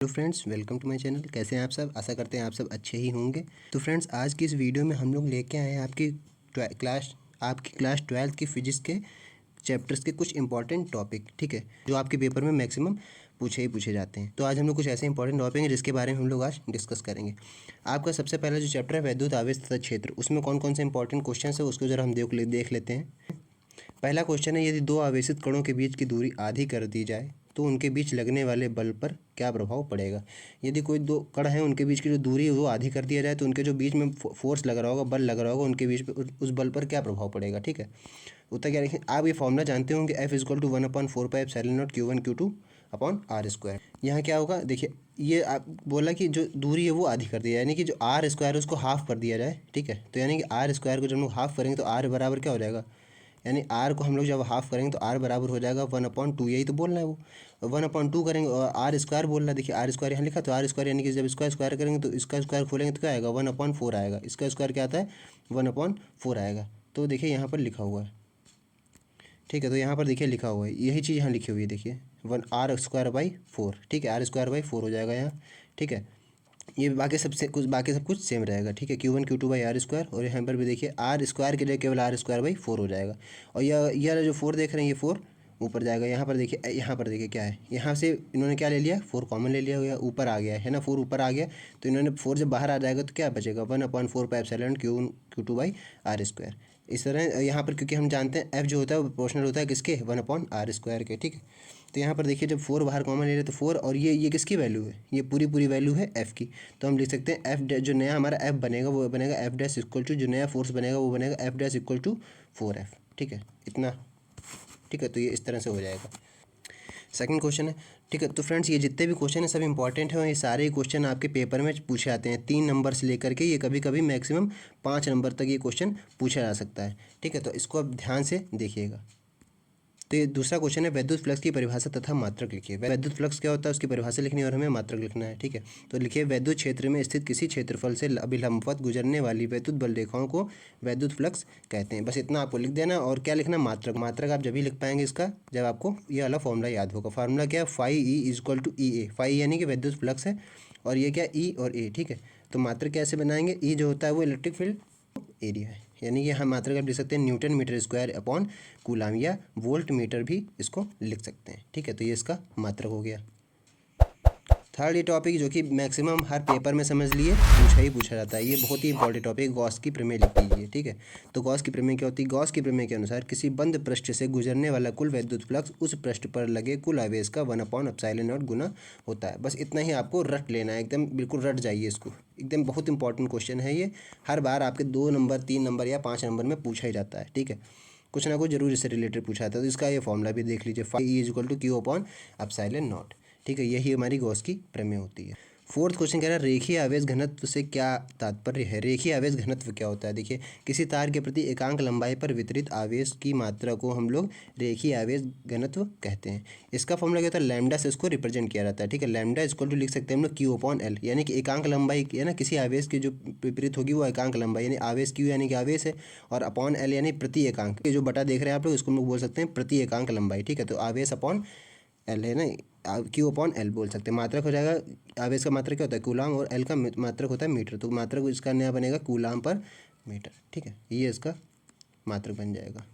Hello friends, welcome to my channel. कैसे हैं आप सब? आशा करते हैं आप सब अच्छे ही होंगे। तो फ्रेंड्स, आज की इस वीडियो में हम लोग लेके आए हैं आपकी क्लास 12th की फिजिक्स के चैप्टर्स के कुछ इंपॉर्टेंट टॉपिक, ठीक है, जो आपके पेपर में मैक्सिमम पूछे जाते हैं। तो आज हम लोग कुछ ऐसे इंपॉर्टेंट टॉपिक हैं जिसके बारे में हम लोग आज डिस्कस करेंगे। आपका सबसे पहला जो चैप्टर है वैद्युत आवेश तथा क्षेत्र, उसमें कौन कौन से इंपॉर्टेंट क्वेश्चन है उसको जरा हम देख लेते हैं। पहला क्वेश्चन है, यदि दो आवेशित कणों के बीच की दूरी आधी कर दी जाए तो उनके बीच लगने वाले बल पर क्या प्रभाव पड़ेगा। यदि कोई दो कण है, उनके बीच की जो दूरी है वो आधी कर दिया जाए तो उनके जो बीच में फोर्स लग रहा होगा, बल लग रहा होगा, उनके बीच में उस बल पर क्या प्रभाव पड़ेगा। ठीक है, उत्तर क्या लिखें? आप ये फॉर्मूला जानते होंगे, F=1/4πε0Q1Q2/R²। यहाँ क्या होगा, देखिए, ये आप बोला कि जो दूरी है वो आधी कर दी जाए, यानी कि जो R² है उसको हाफ कर दिया जाए। ठीक है, तो यानी कि R² को जब हम लोग हाफ करेंगे तो R बराबर क्या हो जाएगा, यानी आर को हम लोग जब हाफ करेंगे तो आर बराबर हो जाएगा 1/2। यही तो बोलना है, वो 1/2 करेंगे और आर स्क्वायर बोलना है। देखिए आर स्क्वायर यहाँ लिखा, तो आर स्क्वायर यानी कि जब इसका स्क्वायर करेंगे तो इसका स्क्वायर खोलेंगे तो क्या आएगा, 1/4 आएगा। इसका स्क्वायर क्या आता है, 1/4 आएगा। तो देखिए यहाँ पर लिखा हुआ है, ठीक है, तो यहाँ पर देखिए लिखा हुआ है, यही चीज़ यहाँ लिखी हुई है, देखिए 1r²/4। ठीक है, r²/4 हो जाएगा यहाँ। ठीक है, ये बाकी सब कुछ सेम रहेगा। ठीक है, Q1 Q2/R², और यहाँ पर भी देखिए R² के लिए केवल R²/4 हो जाएगा। और यह जो 4 देख रहे हैं, ये 4 ऊपर जाएगा। यहाँ पर देखिए क्या है, यहाँ से इन्होंने क्या ले लिया, 4 कॉमन ले लिया, हुआ ऊपर आ गया है ना, 4 ऊपर आ गया। तो इन्होंने 4 जब बाहर आ जाएगा तो क्या बचेगा, 1/4πε इस तरह यहाँ पर, क्योंकि हम जानते हैं F जो होता है वो प्रोपोर्शनल होता है किसके, 1/R² के। ठीक है, तो यहाँ पर देखिए जब 4 बाहर कॉमन ले रहे तो 4, और ये किसकी वैल्यू है, ये पूरी वैल्यू है F की। तो हम लिख सकते हैं F जो नया हमारा F बनेगा वो बनेगा F' जो नया फोर्स बनेगा वो बनेगा F'=4F। ठीक है, इतना। ठीक है, तो ये इस तरह से हो जाएगा। सेकंड क्वेश्चन है, ठीक है। तो फ्रेंड्स, ये जितने भी क्वेश्चन हैं सब इंपॉर्टेंट हैं और ये सारे क्वेश्चन आपके पेपर में पूछे आते हैं 3 नंबर से लेकर के, ये कभी कभी मैक्सिमम 5 नंबर तक ये क्वेश्चन पूछा जा सकता है। ठीक है, तो इसको आप ध्यान से देखिएगा। तो ये दूसरा क्वेश्चन है, वैद्युत फ्लक्स की परिभाषा तथा मात्रक लिखिए। वैद्युत फ्लक्स क्या होता है उसकी परिभाषा लिखनी है और हमें मात्रक लिखना है। ठीक है, तो लिखिए, वैद्युत क्षेत्र में स्थित किसी क्षेत्रफल से अभिलंबवत गुजरने वाली वैद्युत बल रेखाओं को वैद्युत फ्लक्स कहते हैं। बस इतना आपको लिख देना। और क्या लिखना, मात्रक आप जब भी लिख पाएंगे इसका जब आपको ये वाला फॉर्मूला याद होगा। फार्मूला क्या है, φE=EA। फाई यानी कि वैद्युत फ्लक्स है, और ये क्या, ई और ए। ठीक है, तो मात्रक कैसे बनाएंगे, ई जो होता है वो इलेक्ट्रिक फील्ड एरिया है, यानी कि हम मात्रक आप लिख सकते हैं Nm²/कूलाम, या वोल्ट मीटर भी इसको लिख सकते हैं। ठीक है, तो ये इसका मात्रक हो गया। थर्ड ये टॉपिक जो कि मैक्सिमम हर पेपर में समझ लिए पूछा जाता है, ये बहुत ही इंपॉर्टेंट टॉपिक, गॉस की प्रमेय लिख लीजिए। ठीक है, तो गॉस की प्रमेय क्या होती है, गॉस की प्रमेय के अनुसार किसी बंद पृष्ठ से गुजरने वाला कुल वैद्युत फ्लक्स उस पृष्ठ पर लगे कुल आवेश का 1/ε0 गुना होता है। बस इतना ही आपको रट लेना है, एकदम बिल्कुल रट जाइए इसको, एकदम बहुत इंपॉर्टेंट क्वेश्चन है ये। हर बार आपके 2 नंबर 3 नंबर या 5 नंबर में पूछा ही जाता है। ठीक है, कुछ ना कुछ जरूर इससे रिलेटेड पूछा जाता है। तो इसका ये फॉर्मूला भी देख लीजिए, φE=Q/ε0। ठीक है, यही हमारी गॉस की प्रमेय होती है। फोर्थ क्वेश्चन कह रहा है, रेखीय आवेश घनत्व से क्या तात्पर्य है। रेखीय आवेश घनत्व क्या होता है, देखिए, किसी तार के प्रति एकांक लंबाई पर वितरित आवेश की मात्रा को हम लोग रेखीय आवेश घनत्व कहते हैं। इसका फॉर्मूला क्या होता है, लैम्डा से इसको रिप्रेजेंट किया जाता है। ठीक है, λ लिख सकते हैं हम लोग Q/L, यानी कि एकांक लंबाई है ना, किसी आवेश की जो विपरीत होगी वो एकांक लंबाई, यानी आवेश Q यानी कि आवेश है, और अपॉन L यानी प्रति एकांक, जो बटा देख रहे हैं आप लोग इसको हम लोग बोल सकते हैं प्रति एकांक लंबाई। ठीक है, तो आवेश अपॉन एल है ना, Q/L बोल सकते हैं। मात्रक हो जाएगा, आवेश का मात्रक क्या होता है, कूलाम, और एल का मात्रक होता है मीटर, तो मात्रक इसका नया बनेगा कूलाम पर मीटर। ठीक है, ये इसका मात्रक बन जाएगा।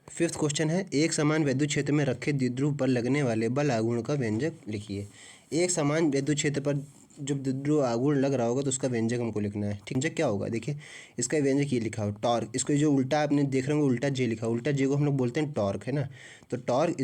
फिफ्थ क्वेश्चन है, एक समान विद्युत क्षेत्र में रखे द्विध्रुव पर लगने वाले बल आघूर्ण का व्यंजक लिखिए। एक समान विद्युत क्षेत्र पर जब द्विध्रुव आघूर्ण लग रहा होगा तो उसका व्यंजक हमको लिखना है। ठीक, व्यंजक क्या होगा, देखिए, इसका व्यंजक ये लिखा हो टॉर्क, इसको जो उल्टा आपने देख रहे होंगे उल्टा जे लिखा, उल्टा जे को हम लोग बोलते हैं टॉर्क, है ना। तो टॉर्क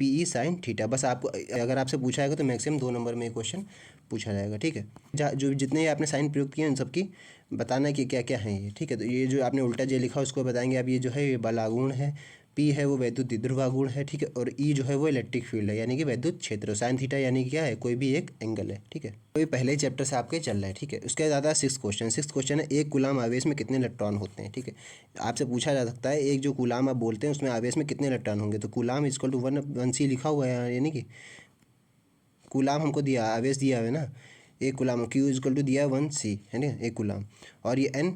PE sin θ। बस आपको अगर आपसे पूछा जाएगा तो मैक्सिमम 2 नंबर में ये क्वेश्चन पूछा जाएगा। ठीक है, जो जितने आपने साइन प्रयोग किए हैं उन सबकी बताना कि क्या क्या है ये। ठीक है, तो ये जो आपने उल्टा जे लिखा उसको बताएंगे आप, ये जो है ये बल आघूर्ण है, पी है वो वैद्युत द्विध्रुव आघूर्ण है। ठीक है, और ई जो है वो इलेक्ट्रिक फील्ड है, यानी कि वैद्युत क्षेत्र। साइन थीटा यानी कि क्या है, कोई भी एक एंगल है। ठीक है, तो ये पहले ही चैप्टर से आपके चल रहा है। ठीक है, उसके बाद आता है सिक्स क्वेश्चन है, एक कूलाम आवेश में कितने इलेक्ट्रॉन होते हैं। ठीक है, आपसे पूछा जा सकता है एक जो कूलाम आप बोलते हैं उसमें आवेश में कितने इलेक्ट्रॉन होंगे, तो कूलाम =1C लिखा हुआ है यहाँ, यानी कि कूलाम हमको दिया, आवेश दिया है ना, एक कूलाम, Q दिया 1C है ना, एक कूलाम, और ये N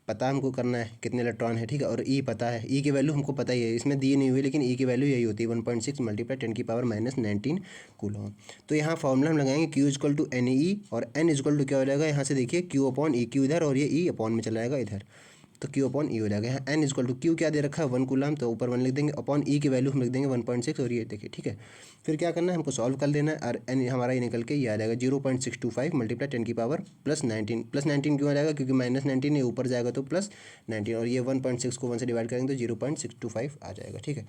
पता हमको करना है कितने इलेक्ट्रॉन है, ठीक है, और ई पता है, ई की वैल्यू हमको पता ही है, इसमें दी नहीं हुई लेकिन ई की वैल्यू यही होती है 1.6 मल्टीप्लाई 10⁻⁻19 कूलम। तो यहाँ फॉर्मूला हम लगाएंगे Q is equal to N E, और एन इजक्वल टू क्या हो जाएगा, यहाँ से देखिए Q अपॉन ई, क्यू इधर और ये ई अपॉन में चला जाएगा इधर, तो Q अपॉन ई हो जाएगा। यहाँ एन इजक्वल टू क्यू क्या दे रखा है 1 कूलम, तो ऊपर 1 लिख देंगे, अपॉन ई की वैल्यू हम लिख देंगे 1.6 और ये देखिए, ठीक है। फिर क्या करना है, हमको सॉल्व कर लेना है, और एन हमारा ये निकल के ये आ जाएगा 0.625 मल्टीप्लाई 10⁻+19 +19 क्यों आ जाएगा, क्योंकि -19 ये ऊपर जाएगा तो +19, और ये 1.6 को 1 से डिवाइड करेंगे तो 0.625 आ जाएगा, ठीक है।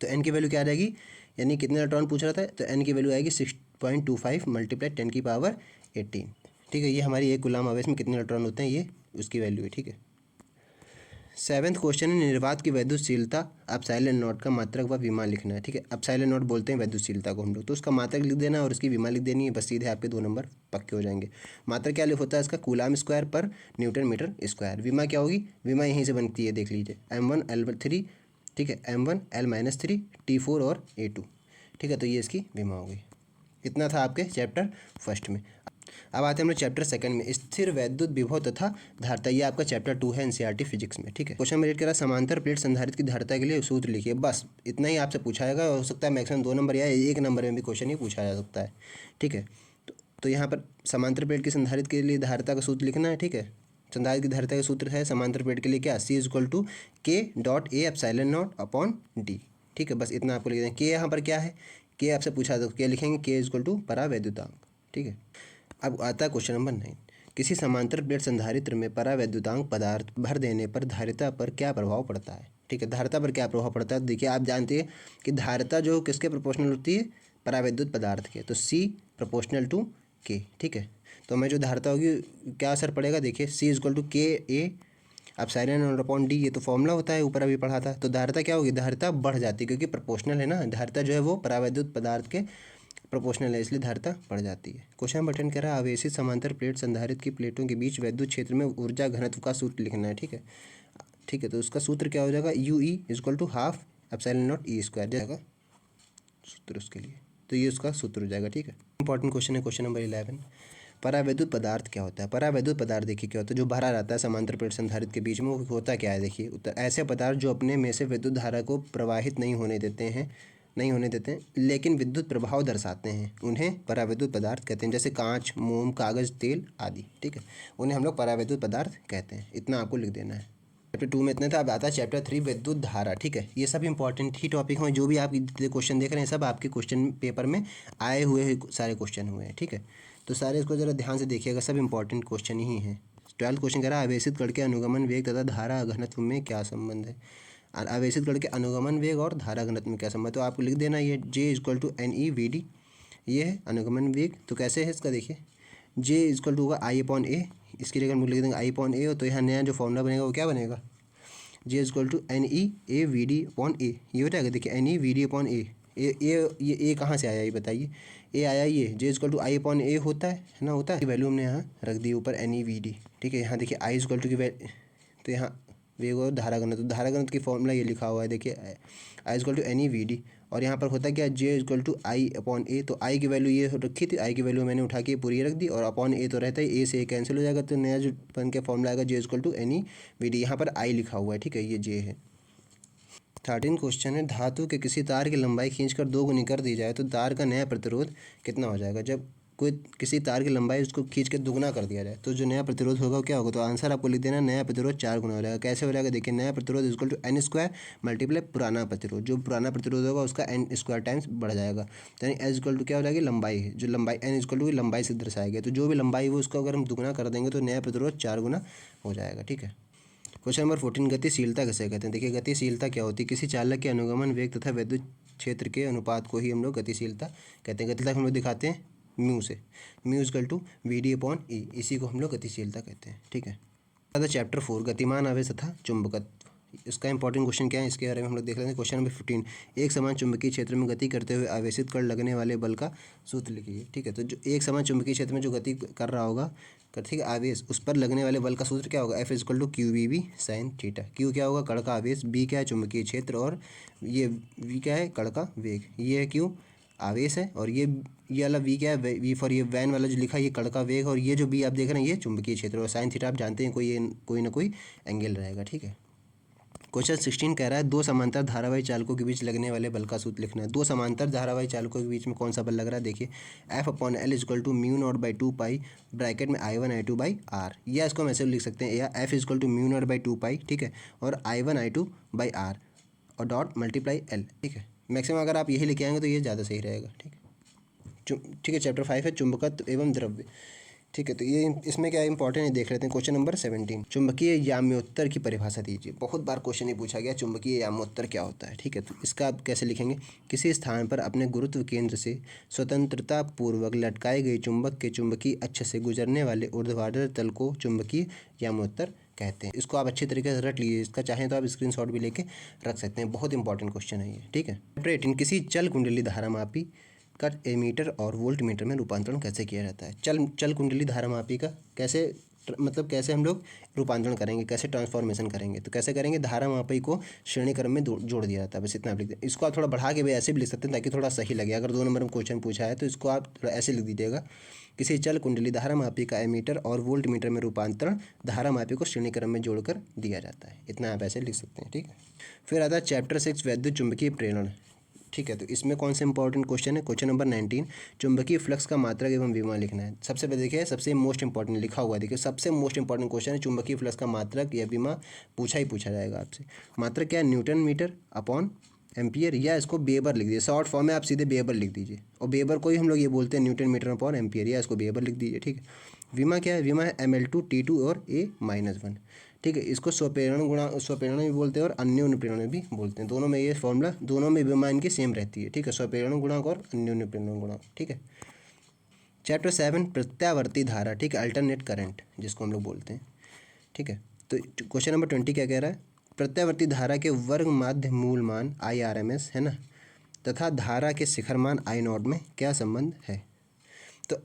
तो एन की वैल्यू क्या आ जाएगी, यानी कितने इलेक्ट्रॉन पूछ रहा था, तो एन की वैल्यू आएगी 6.25 मल्टीप्लाई 10⁻18, ठीक है। ये हमारी एक कूलम आवेश में कितने इलेक्ट्रॉन होते हैं, ये उसकी वैल्यू है, ठीक है। 7वां क्वेश्चन है निर्वात की वैद्युतशीलता एप्सिलॉन नॉट का मात्रक व विमा लिखना है, ठीक है। एप्सिलॉन नॉट बोलते हैं वैद्युतशीलता को हम लोग, तो उसका मात्रक लिख देना और उसकी विमा लिख देनी है, बस सीधे आपके 2 नंबर पक्के हो जाएंगे। मात्रक क्या होता है इसका, कूलम स्क्वायर पर न्यूटन मीटर स्क्वायर। विमा क्या होगी, विमा यहीं से बनती है, देख लीजिए M1L3, ठीक है, M1L-3 T4 और A2, ठीक है। तो ये इसकी विमा होगी। इतना था आपके चैप्टर फर्स्ट में। अब आते हैं हम लोग चैप्टर सेकंड में, स्थिर वैद्युत विभव तथा धारिता। ये आपका चैप्टर 2 है एनसीईआरटी फिजिक्स में, ठीक है। क्वेश्चन में रेट करा समांतर प्लेट संधारित्र की धारिता के लिए सूत्र लिखिए, बस इतना ही आपसे पूछा जाएगा। हो सकता है मैक्सिमम 2 नंबर या 1 नंबर में भी क्वेश्चन ही पूछा जा सकता है, ठीक है। तो यहाँ पर समांतर प्लेट की संधारित्र के लिए धारिता का सूत्र लिखना है, ठीक है। संधारित्र की धारिता का सूत्र है समांतर प्लेट के लिए क्या, C is equal to K.A epsilon naught upon D, ठीक है। बस इतना आपको लिख दें। K यहाँ पर क्या है, K आपसे पूछा तो क्या लिखेंगे, K इजक्वल टू परावैद्युतांक, ठीक है। अब आता है क्वेश्चन नंबर 9, किसी समांतर प्लेट संधारित्र में परावैद्युतांक पदार्थ भर देने पर धारिता पर क्या प्रभाव पड़ता है, ठीक है। धारिता पर क्या प्रभाव पड़ता है, देखिए आप जानते हैं कि धारिता जो किसके प्रोपोर्शनल होती है, परावैद्युत पदार्थ के, तो C प्रोपोर्शनल टू K, ठीक है। तो हमें जो धारिता होगी क्या असर पड़ेगा, देखिए C is equal to K A epsilon naught upon D, ये तो फॉर्मूला होता है, ऊपर अभी पढ़ा था। तो धारिता क्या होगी, धारिता बढ़ जाती है, क्योंकि प्रोपोर्शनल है ना, धारिता जो है वो परावैद्युत पदार्थ के प्रोपोर्शनल है, इसलिए धारिता बढ़ जाती है। क्वेश्चन नंबर 10 कह रहा है आवेशित समांतर प्लेट संधारित्र की प्लेटों के बीच विद्युत क्षेत्र में ऊर्जा घनत्व का सूत्र लिखना है, ठीक है, ठीक है। तो उसका सूत्र क्या हो जाएगा, UE is equal to half epsilon naught E square जाएगा सूत्र उसके लिए, तो ये उसका सूत्र हो जाएगा, ठीक है। इंपॉर्टेंट क्वेश्चन है क्वेश्चन नंबर 11, परावैद्युत पदार्थ क्या होता है। परावैद्युत पदार्थ देखिए क्या होता है, जो भरा रहता है समांतर प्लेट संधारित्र के बीच में, वो होता क्या है, देखिए उत्तर ऐसे पदार्थ जो अपने में से विद्युत धारा को प्रवाहित नहीं होने देते हैं लेकिन विद्युत प्रभाव दर्शाते हैं, उन्हें परावैद्युत पदार्थ कहते हैं। जैसे कांच, मोम, कागज, तेल आदि, ठीक है, उन्हें हम लोग परावैद्युत पदार्थ कहते हैं। इतना आपको लिख देना है। चैप्टर 2 में इतना था। अब आता है चैप्टर 3 विद्युत धारा, ठीक है। ये सब इंपॉर्टेंट ही टॉपिक हैं, जो भी आप क्वेश्चन देख रहे हैं सब आपके क्वेश्चन पेपर में आए हुए सारे क्वेश्चन हुए हैं, ठीक है। तो सारे इसको ज़रा ध्यान से देखिएगा, सब इंपॉर्टेंट क्वेश्चन ही हैं। 12 क्वेश्चन कह रहा है आवेशित कण के अनुगमन वेग तथा धारा घनत्व में क्या संबंध है। आवेशित कण के अनुगमन वेग और धारा घनत्व में क्या संबंध है, तो आपको लिख देना ये J इजक्वल टू NE/VD, ये है अनुगमन वेग। तो कैसे है इसका, देखिए J इजक्वल टू होगा I/A, इसके लिए हम लिख देंगे I/A, तो यहाँ नया जो फॉर्मूला बनेगा वो क्या बनेगा, J इजक्वल टू NE/VD/A, ये हो जाएगा। देखिए NE/VD/A, ये ए कहाँ से आया, ये बताइए, ए आया ये J इजक्वल टू I/A होता है ना, होता है। वैल्यू हमने यहाँ रख दी ऊपर NE/VD, ठीक है। यहाँ देखिए I इजक्वल टू की तो यहाँ वेग और धारा घनत्व, तो धारा घनत्व की फॉर्मूला ये लिखा हुआ है, देखिए I इजक्वल टू NE/VD, और यहाँ पर होता क्या, J इजक्वल टू I/A, तो I की वैल्यू ये रखी थी, I की वैल्यू मैंने उठा के पूरी रख दी, और अपॉन A तो रहता है, A से A कैंसिल हो जाएगा, तो नया जो बन के फॉर्मूला आएगा J इजक्वल टू NE/VD, यहाँ पर I लिखा हुआ है, ठीक है, ये J है। 13 क्वेश्चन है, धातु के किसी तार की लंबाई खींचकर 2 गुनी कर दी जाए तो तार का नया प्रतिरोध कितना हो जाएगा। जब कोई किसी तार की लंबाई उसको खींच के दुगना कर दिया जाए तो जो नया प्रतिरोध होगा क्या होगा, तो आंसर आपको लिख देना, नया प्रतिरोध 4 गुना हो जाएगा। कैसे हो जाएगा, देखिए नया प्रतिरोध इक्वल टू N² मल्टीप्लाई पुराना प्रतिरोध, जो पुराना प्रतिरोध होगा उसका N² टाइम्स बढ़ जाएगा, यानी एज इक्वल टू क्या हो जाएगी, लंबाई है, जो लंबाई N इक्वल टू लंबाई से दर्शाया गया, तो जो भी लंबाई वो उसको अगर हम दुगना कर देंगे तो नया प्रतिरोध 4 गुना हो जाएगा, ठीक है। क्वेश्चन नंबर 14, गतिशीलता किसे कहते हैं। देखिए गतिशीलता क्या होती है, किसी चालक के अनुगमन वेग तथा विद्युत क्षेत्र के अनुपात को ही हम लोग गतिशीलता कहते हैं। गतिशीलता हम लोग दिखाते हैं म्यू से, म्यू इक्वल टू VD/E, इसी को हम लोग गतिशीलता कहते हैं, ठीक है। चैप्टर 4 गतिमान आवेश तथा चुंबकत्व, इसका इंपॉर्टेंट क्वेश्चन क्या है इसके बारे में हम लोग देख लेते हैं। क्वेश्चन नंबर 15, एक समान चुंबकीय क्षेत्र में गति करते हुए आवेशित कण लगने वाले बल का सूत्र लिखिए, ठीक है। तो जो एक समान चुंबकीय क्षेत्र में जो गति कर रहा होगा, ठीक है, आवेश, उस पर लगने वाले बल का सूत्र क्या होगा, F equal to QBB sin theta. Q क्या होगा, कण का आवेश, B क्या है चुंबकीय क्षेत्र, और ये V क्या है कण का वेग, ये है Q, आवेश है, और ये वाला वी क्या है, वी फॉर ये वैन वाला जो लिखा है ये कण का वेग, और ये जो बी आप देख रहे हैं ये चुंबकीय क्षेत्र, और साइन थीटा आप जानते हैं कोई ना कोई एंगल रहेगा, ठीक है। क्वेश्चन 16 कह रहा है दो समांतर धारावाही चालकों के बीच लगने वाले बल का सूत्र लिखना है। दो समांतर धारावाही चालकों के बीच में कौन सा बल लग रहा है, देखिए F/L equal to mu naught by 2 pi bracket में I1 I2 बाई आर, या इसको हम ऐसे लिख सकते हैं, या F equal to mu naught by 2 pi, ठीक है, और I1 I2 बाई आर और डॉट मल्टीप्लाई L, ठीक है। मैक्सिमम अगर आप यही लेके आएंगे तो ये ज़्यादा सही रहेगा, ठीक है। ठीक है, चैप्टर 5 है चुंबकत्व एवं द्रव्य, ठीक है। तो ये इसमें क्या इंपॉर्टेंट है देख लेते हैं। क्वेश्चन नंबर 17, चुंबकीय याम्योत्तर की परिभाषा दीजिए। बहुत बार क्वेश्चन ये पूछा गया चुंबकीय याम्योत्तर क्या होता है, ठीक है। तो इसका आप कैसे लिखेंगे, किसी स्थान पर अपने गुरुत्व केंद्र से स्वतंत्रता पूर्वक लटकाए गए चुंबक के चुंबकीय अक्ष से गुजरने वाले ऊर्ध्वाधर तल को चुंबकीय याम्योत्तर कहते हैं। इसको आप अच्छी तरीके से रट लीजिए, इसका चाहें तो आप स्क्रीनशॉट भी लेके रख सकते हैं, बहुत इंपॉर्टेंट क्वेश्चन है ये, ठीक है। चैप्टर 18, किसी चल कुंडली धारामापी का एमीटर और वोल्ट मीटर में रूपांतरण कैसे किया जाता है। चल कुंडली धारामापी का कैसे मतलब कैसे हम लोग रूपांतरण करेंगे, कैसे ट्रांसफॉर्मेशन करेंगे, तो कैसे करेंगे, धारामापी को श्रेणी क्रम में जोड़ दिया जाता है, बस इतना आप लिख दें। इसको आप थोड़ा बढ़ा के भी ऐसे भी लिख सकते हैं ताकि थोड़ा सही लगे। अगर 2 नंबर में क्वेश्चन पूछा है तो इसको आप थोड़ा ऐसे लिख दीजिएगा, किसी चल कुंडली धारामापी का एमीटर और वोल्ट मीटर में रूपांतरण धारामापी को श्रेणी क्रम में जोड़कर दिया जाता है, इतना आप ऐसे लिख सकते हैं, ठीक है। फिर आता है चैप्टर 6 वैद्युत चुंबकीय प्रेरण, ठीक है। तो इसमें कौन से इंपॉर्टेंट क्वेश्चन है, क्वेश्चन नंबर 19, चुंबकीय फ्लक्स का मात्रक एवं विमा लिखना है। सबसे पहले देखिए सबसे मोस्ट इंपॉर्टेंट लिखा हुआ है, देखिए सबसे मोस्ट इंपॉर्टेंट क्वेश्चन है चुंबकीय फ्लक्स का मात्रक या विमा पूछा जाएगा आपसे। मात्रक क्या है, न्यूटन मीटर अपॉन एम्पियर, या इसको बेबर लिख दीजिए, शॉर्ट फॉर्म में आप सीधे बेबर लिख दीजिए, और बेबर को ही हम लोग ये बोलते हैं न्यूटन मीटर अपॉन एम्पियर, या इसको बेबर लिख दीजिए, ठीक है। विमा क्या है, विमा है ml2 T2 और A-1, ठीक है। इसको स्वप्रेरण भी बोलते हैं और अन्योन्यप्रेरण भी बोलते हैं, दोनों में ये फॉर्मूला, दोनों में विमा इनकी सेम रहती है, ठीक है, स्वप्रेरण गुणांक और अन्योन्यप्रेरण गुणांक, ठीक है। चैप्टर 7 प्रत्यावर्ती धारा, ठीक है, अल्टरनेट करंट जिसको हम लोग बोलते हैं, ठीक है। तो क्वेश्चन नंबर 20 क्या कह रहा है, प्रत्यावर्ती धारा के वर्ग माध्य मूल मान IRMS है ना, तथा धारा के शिखर मान I0 में क्या संबंध है। तो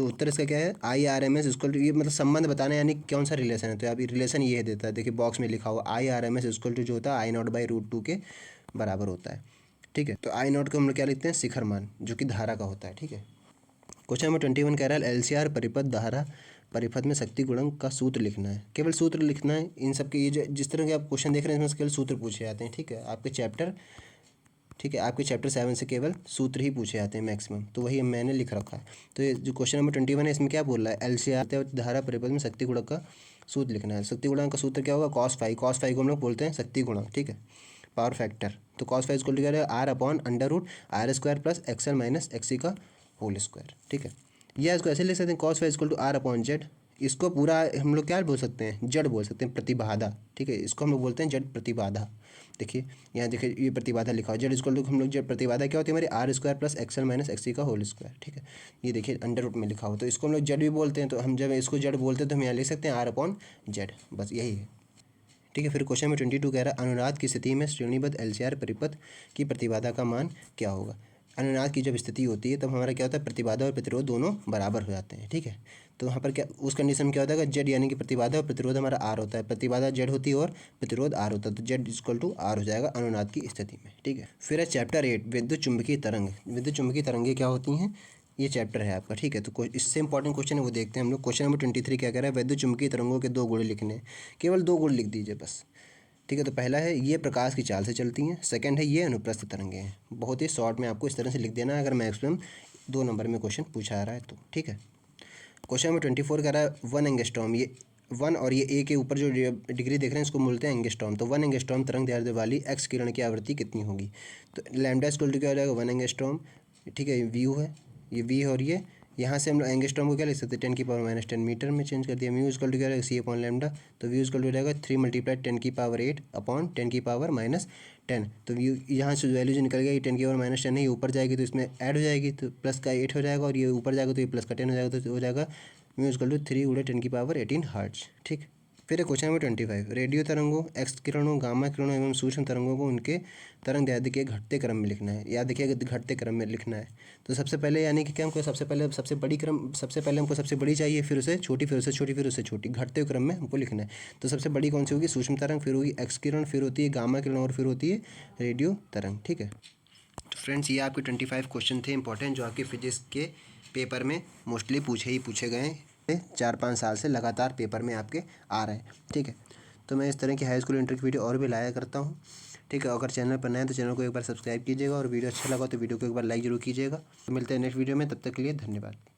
उत्तर इसका क्या है, IRMS इक्वल टू, ये मतलब संबंध बताना यानी कौन सा रिलेशन है, तो यहाँ रिलेशन ये देता है, देखिए बॉक्स में लिखा हुआ IRMS इक्वल टू जो होता है I0/√2 के बराबर होता है, ठीक है। तो I0 को हम लोग क्या लिखते हैं, शिखर मान, जो कि धारा का होता है, ठीक है। क्वेश्चन नंबर 21 कह रहा है LCR परिपथ धारा परिपथ में शक्ति गुणक का सूत्र लिखना है, केवल सूत्र लिखना है। इन सब के ये जिस तरह के आप क्वेश्चन देख रहे हैं इसमें केवल सूत्र पूछे जाते हैं, ठीक है, आपके चैप्टर 7 से केवल सूत्र ही पूछे जाते हैं मैक्सिमम, तो वही मैंने लिख रखा है। तो ये जो क्वेश्चन नंबर 21 है इसमें क्या बोल रहा है, LCR धारा परिपथ में शक्ति गुणक का सूत्र लिखना है। शक्ति गुणक का सूत्र क्या होगा, cos फाई को हम लोग बोलते हैं शक्ति गुणक, ठीक है, पावर फैक्टर। तो cos फाई इक्वल टू क्या है, R/√R² plus XL minus XC का होल स्क्वायर, ठीक है। या इसको ऐसे लिख सकते हैं, cos phi equal to R/Z, इसको पूरा हम लोग क्या बोल सकते हैं, जड़ बोल सकते हैं, प्रतिबाधा, ठीक है, इसको हम लोग बोलते हैं जड़ प्रतिबाधा। देखिए यहाँ देखिए ये प्रतिबाधा लिखा हो, जेड इक्वल टू हम लोग जड़ प्रतिबाधा क्या होती है हमारी R² plus XL minus XC का होल स्क्वायर, ठीक है। ये देखिए अंडर रूट में लिखा हो, तो इसको हम लोग जड़ भी बोलते हैं, तो हम जब इसको जड़ बोलते हैं तो हम यहाँ लिख सकते हैं R/Z, बस यही है, ठीक है। फिर क्वेश्चन में 22 कह रहा है अनुनाद की स्थिति में श्रेणीबद्ध LCR परिपथ की प्रतिबाधा का मान क्या होगा। अनुनाद की जब स्थिति होती है तब हमारा क्या होता है, प्रतिबाधा और प्रतिरोध दोनों बराबर हो जाते हैं, ठीक है। तो वहाँ पर क्या उस कंडीशन में क्या होता है, जेड यानी कि प्रतिबाधा और प्रतिरोध हमारा आर होता है, प्रतिबाधा जेड होती है और प्रतिरोध आर होता है, तो जेड इक्वल टू आर हो जाएगा अनुनाद की स्थिति में, ठीक है। फिर है चैप्टर 8 विद्युत चुंबकीय तरंग। विद्युत चुंबकीय तरंगें क्या होती हैं, ये चैप्टर है आपका, ठीक है। तो इससे इंपॉर्टेंट क्वेश्चन है वो देखते हैं हम लोग। क्वेश्चन नंबर 23 क्या कह रहा है, विद्युत चुंबकीय तरंगों के 2 गुण लिखने, केवल 2 गुण लिख दीजिए बस, ठीक है। तो पहला है ये प्रकाश की चाल से चलती हैं, सेकंड है ये अनुप्रस्थ तरंगें हैं। बहुत ही शॉर्ट में आपको इस तरह से लिख देना है अगर मैक्सिमम 2 नंबर में क्वेश्चन पूछा आ रहा है तो, ठीक है। क्वेश्चन नंबर 24 कह रहा है 1 एंगस्ट्रॉम, ये 1 और ये ए के ऊपर जो डिग्री देख रहे हैं इसको बोलते हैं एंगस्ट्रॉम। तो 1 एंगस्ट्रॉम तरंग दैर्ध्य वाली एक्स किरण की आवृत्ति कितनी होगी, तो लैम्डा इक्वल टू क्या हो जाएगा 1 एंगस्ट्रॉम, ठीक है। व्यू है, ये वी और ये यहाँ से हम लोग एंगस्ट्रॉम को क्या लिख सकते हैं 10⁻⁻10 मीटर में चेंज कर दिया। म्यू इक्वल टू क्या रहेगा C/λ, तो व्यू इक्वल टू रहेगा 3 × 10⁸ अपॉन 10⁻⁻10। तो व्यू यहाँ से वैल्यू जो निकल गया ये 10⁻⁻10 है, ये ऊपर जाएगी तो इसमें ऐड हो जाएगी तो प्लस का 8 हो जाएगा, और ये ऊपर जाएगा तो ये प्लस का 10 हो जाएगा, तो हो जाएगा म्यू इक्वल टू 3 × 10⁻18 हर्ट्ज, ठीक। फिर क्वेश्चन नंबर 25 रेडियो तरंगों, एक्स किरणों, गामा किरणों एवं सूक्ष्म तरंगों को उनके तरंग दैर्ध्य के घटते क्रम में लिखना है। याद देखिए घटते क्रम में लिखना है, तो सबसे पहले यानी कि क्या हमको सबसे पहले हमको सबसे बड़ी चाहिए, फिर उसे छोटी, फिर उससे छोटी, फिर उससे छोटी, घटते क्रम में हमको लिखना है। तो सबसे बड़ी कौन सी होगी, सूक्ष्म तरंग, फिर होगी एक्स किरण, फिर होती है गामा किरण और फिर होती है रेडियो तरंग, ठीक है। तो फ्रेंड्स ये आपके 25 क्वेश्चन थे इंपॉर्टेंट, जो आपके फिजिक्स के पेपर में मोस्टली पूछे गए हैं। 4-5 साल से लगातार पेपर में आपके आ रहे हैं, ठीक है। तो मैं इस तरह की हाई स्कूल इंटर की वीडियो और भी लाया करता हूँ, ठीक है। अगर चैनल पर नए हैं तो चैनल को एक बार सब्सक्राइब कीजिएगा, और वीडियो अच्छा लगा तो वीडियो को एक बार लाइक जरूर कीजिएगा। तो मिलते हैं नेक्स्ट वीडियो में, तब तक के लिए धन्यवाद।